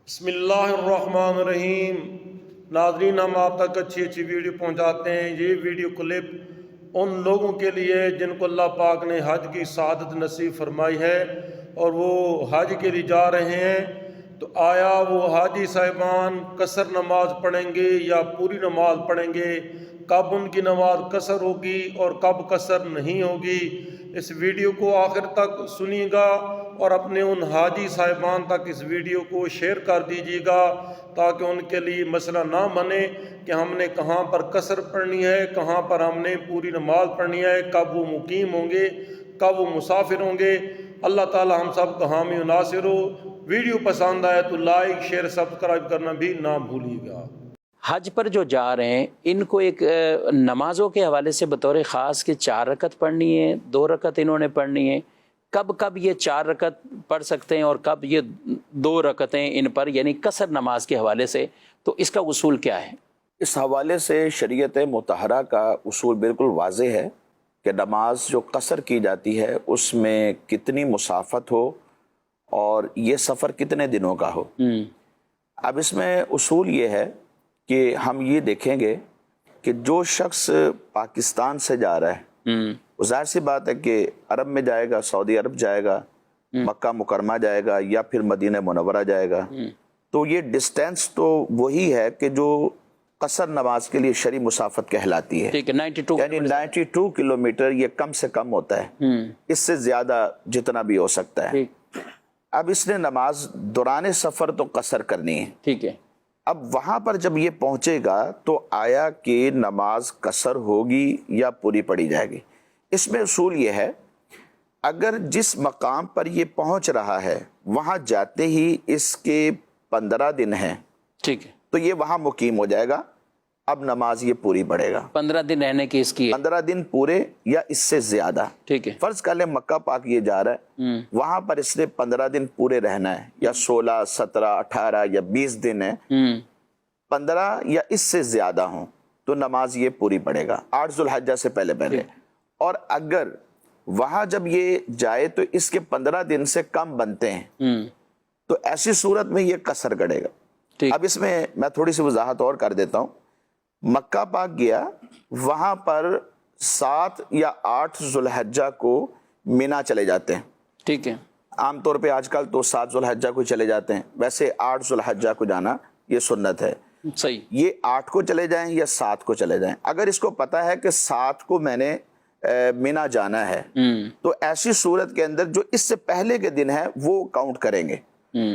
बिस्मिल्लाहिर्रहमानिर्रहीम। नाज़रीन, हम आप तक अच्छी अच्छी वीडियो पहुंचाते हैं। ये वीडियो क्लिप उन लोगों के लिए जिनको अल्लाह पाक ने हज की सआदत नसीब फरमाई है और वो हज के लिए जा रहे हैं, तो आया वो हाजी साहिबान कसर नमाज पढ़ेंगे या पूरी नमाज पढ़ेंगे, कब उनकी नमाज कसर होगी और कब कसर नहीं होगी। इस वीडियो को आखिर तक सुनिएगा और अपने उन हाजी साहिबान तक इस वीडियो को शेयर कर दीजिएगा ताकि उनके लिए मसला ना बने कि हमने कहाँ पर कसर पढ़नी है, कहाँ पर हमने पूरी नमाज पढ़नी है, कब वो मुकीम होंगे, कब वो मुसाफिर होंगे। अल्लाह ताला हम सब का हामी व नासिर हो। वीडियो पसंद आए तो लाइक शेयर सब्सक्राइब करना भी ना भूलिएगा। हज पर जो जा रहे हैं इनको एक नमाज़ों के हवाले से बतौर ख़ास कि 4 रकत पढ़नी है, 2 रकत इन्होंने पढ़नी है, कब कब ये 4 रकत पढ़ सकते हैं और कब ये 2 रकतें इन पर यानी कसर नमाज के हवाले से, तो इसका उसूल क्या है? इस हवाले से शरीयत मुतहरा का उसूल बिल्कुल वाज़ेह है कि नमाज जो कसर की जाती है उसमें कितनी मुसाफत हो और ये सफ़र कितने दिनों का हो। अब इसमें उसूल ये है कि हम ये देखेंगे कि जो शख्स पाकिस्तान से जा रहा है वो ज़ाहिर सी बात है कि अरब में जाएगा, सऊदी अरब जाएगा, मक्का मुकरमा जाएगा या फिर मदीना मुनव्वरा जाएगा, तो ये डिस्टेंस तो वही है कि जो कसर नमाज के लिए शरी मुसाफत कहलाती है। ठीक है, 92 यानी 92 किलोमीटर ये कम से कम होता है, इससे ज़्यादा जितना भी हो सकता है। अब इसने नमाज दौरान सफ़र तो कसर करनी है। ठीक है। अब वहाँ पर जब ये पहुँचेगा तो आया कि नमाज कसर होगी या पूरी पड़ी जाएगी। इसमें उसूल ये है, अगर जिस मकाम पर ये पहुँच रहा है वहाँ जाते ही इसके 15 दिन हैं, ठीक है, तो ये वहाँ मुकीम हो जाएगा। अब नमाज ये पूरी पड़ेगा। 15 दिन रहने की इसकी 15 दिन पूरे या इससे ज्यादा। ठीक है। फर्ज कर ले मक्का पाक ये जा रहा है, वहां पर इसने 15 दिन पूरे रहना है, या 16, 17, 18 या 20 दिन है, 15 या इससे ज्यादा हो तो नमाज ये पूरी पड़ेगा 8 जुल्हज्जा से पहले पहले। और अगर वहां जब ये जाए तो इसके 15 दिन से कम बनते हैं तो ऐसी सूरत में ये कसर करेगा। अब इसमें मैं थोड़ी सी वजाहत और कर देता हूँ। मक्का पाक गया, वहां पर 7 या 8 जुल्हज्जा को मिना चले जाते हैं। ठीक है। आमतौर पे आजकल तो 7 जुल्हज्जा को चले जाते हैं, वैसे 8 जुल्हज्जा को जाना ये सुन्नत है। सही। ये 8 को चले जाएं या 7 को चले जाएं। अगर इसको पता है कि 7 को मैंने मिना जाना है तो ऐसी सूरत के अंदर जो इससे पहले के दिन है वो काउंट करेंगे।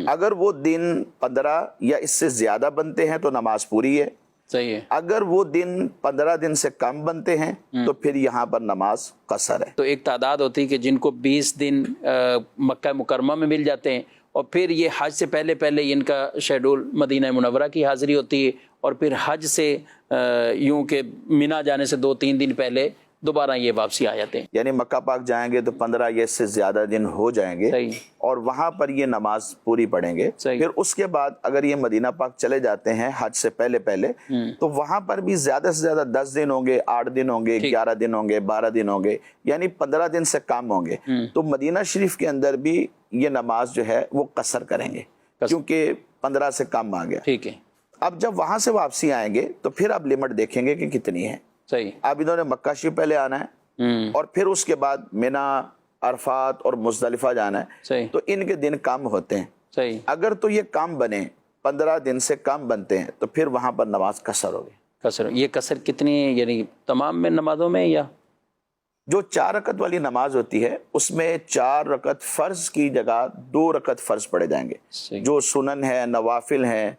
अगर वो दिन 15 या इससे ज्यादा बनते हैं तो नमाज पूरी है। सही है। अगर वो दिन 15 दिन से कम बनते हैं तो फिर यहाँ पर नमाज कसर है। तो एक तादाद होती है कि जिनको 20 दिन मक्का मुकरमा में मिल जाते हैं और फिर ये हज से पहले पहले इनका शेड्यूल मदीना मुनव्वरा की हाजिरी होती है और फिर हज से यूं के मिना जाने से 2-3 दिन पहले दोबारा ये वापसी आ जाते हैं। यानी मक्का पाक जाएंगे तो 15 या इससे ज्यादा दिन हो जाएंगे। सही। और वहां पर ये नमाज पूरी पढ़ेंगे। फिर उसके बाद अगर ये मदीना पाक चले जाते हैं हज से पहले पहले तो वहां पर भी ज्यादा से ज्यादा 10 दिन होंगे, 8 दिन होंगे, 11 दिन होंगे, 12 दिन होंगे, यानी 15 दिन से कम होंगे। तो मदीना शरीफ के अंदर भी ये नमाज जो है वो कसर करेंगे क्योंकि 15 से कम आ गया। ठीक है। अब जब वहां से वापसी आएंगे तो फिर अब लिमिट देखेंगे कि कितनी है। सही। अब इन्होंने मक्का शरीफ पहले आना है और फिर उसके बाद मिना, अरफात और मुज़दलिफा जाना है। सही। तो इनके दिन कम होते हैं। सही। अगर तो ये कम बने, 15 दिन से कम बनते हैं तो फिर वहां पर नमाज कसर होगी। कसर, ये कसर कितनी यानी तमाम में नमाजों में, या जो 4 रकत वाली नमाज होती है उसमें 4 रकत फर्ज की जगह 2 रकत फर्ज पड़े जाएंगे। जो सुनन है, नवाफिल हैं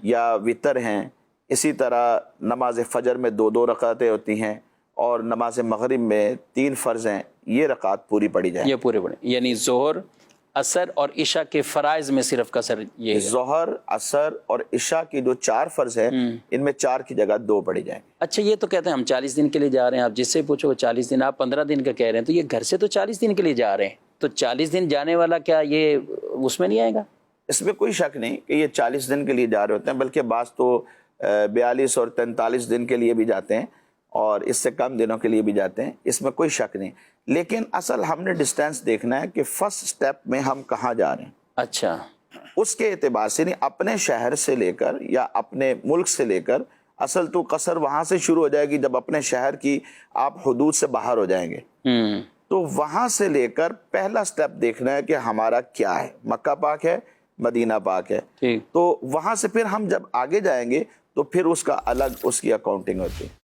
या वितर हैं। इसी तरह नमाज फजर में 2-2 रकातें होती हैं और नमाज मगरिब में 3 फ़र्ज़ हैं। ये रकात पूरी पड़ी जाए। ये पूरे पड़े, यानी ज़ोहर, असर और इशा के फ़राइज़ में सिर्फ कसर ये है। ज़ोहर, असर और इशा की जो 4 फ़र्ज़ हैं इनमें 4 की जगह 2 पड़ी जाएंगे। अच्छा, ये तो कहते हैं हम 40 दिन के लिए जा रहे हैं। आप जिससे पूछो 40 दिन, आप 15 दिन का कह रहे हैं, तो ये घर से तो 40 दिन के लिए जा रहे हैं, तो 40 दिन जाने वाला क्या ये उसमें नहीं आएगा? इसमें कोई शक नहीं कि ये 40 दिन के लिए जा रहे होते हैं, बल्कि बाज़ तो 42 और 43 दिन के लिए भी जाते हैं और इससे कम दिनों के लिए भी जाते हैं, इसमें कोई शक नहीं। लेकिन असल हमने डिस्टेंस देखना है कि फर्स्ट स्टेप में हम कहाँ जा रहे हैं। अच्छा। اس کے اعتبار سے نہیں، اپنے شہر سے لے کر یا اپنے ملک سے لے کر، اصل تو قصر وہاں سے شروع ہو جائے گی جب اپنے شہر کی آپ حدود سے باہر ہو جائیں گے، تو وہاں سے لے کر پہلا سٹیپ دیکھنا ہے کہ ہمارا کیا ہے، مکہ پاک ہے، مدینہ پاک ہے، تو وہاں سے پھر ہم جب آگے جائیں گے تو پھر اس کا الگ اس کی اکاؤنٹنگ ہوتی ہے۔